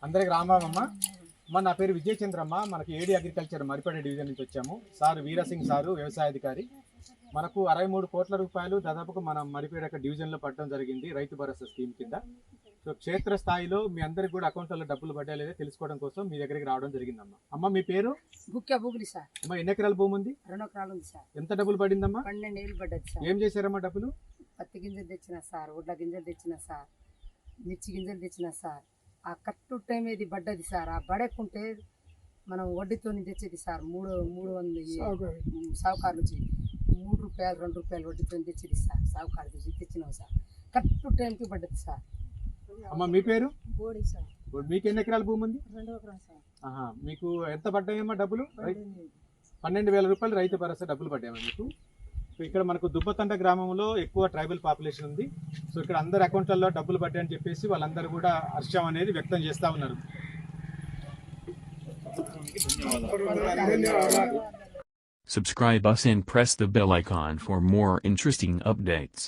అందరికి రామమ్మ. నా పేరు విజయ చంద్రమ్మ. మనకి ఏడి అగ్రికల్చర్ మరిపేట డివిజన్ నుంచి వచ్చాము. సార్ వీరసింగ్ సారు వ్యవసాయాధికారి. మనకు 63 కోట్ల రూపాయలు దాదాపుగా మనం మరిపేట డివిజన్లో పట్టడం జరిగింది రైతు భరోసా స్కీమ్ కింద. సో క్షేత్ర స్థాయిలో మీ అందరికి కూడా అకౌంట్లలో డబ్బులు పడ్డా లేదా తెలుసుకోవడం కోసం మీ దగ్గరికి రావడం జరిగిందమ్మా. అమ్మ మీ పేరు? బుగ్గులి సార్. అమ్మ ఎన్ని ఎకరాల భూమి ఉంది? 2 ఎకరాలు ఉంది సార్. ఎంత డబ్బులు పడిందమ్మా? 12 ఏళ్ళు పడ్డది సార్. ఏం చేశారమ్మా డబ్బులు? పత్తి గింజలు తెచ్చిన సార్, ఉడ్ల గింజలు తెచ్చిన సార్, మిర్చి గింజలు తెచ్చిన సార్. ఆ కట్టు టైం ఏది పడ్డది సార్. ఆ బడకుంటే మనం వడ్డీతో తెచ్చేది సార్. 300 సావుకారు నుంచి 3 రూపాయలు 2 రూపాయలు వడ్డీతో తెచ్చేది సార్. సావుకారు తెచ్చినాం సార్. కట్టు టైంకి పడ్డది సార్. అమ్మ మీ పేరు? బోడి సార్. మీకు ఎన్ని ఎకరాల భూమి ఉంది? 2 ఎకరాలు సార్. మీకు ఎంత పడ్డాయమ్మా డబ్బులు? 12,000 రూపాయలు రైతు భరోసా డబ్బులు పడ్డాయమ్మా మీకు. సో ఇక్కడ మనకు దుబ్బతండ గ్రామంలో ఎక్కువ ట్రైబల్ పాపులేషన్ ఉంది. సో ఇక్కడ అందరి అకౌంట్లలో డబ్బులు పడ్డాయని చెప్పేసి వాళ్ళందరూ కూడా హర్షం అనేది వ్యక్తం చేస్తూ ఉన్నారు. Subscribe us and press the bell icon for more interesting updates.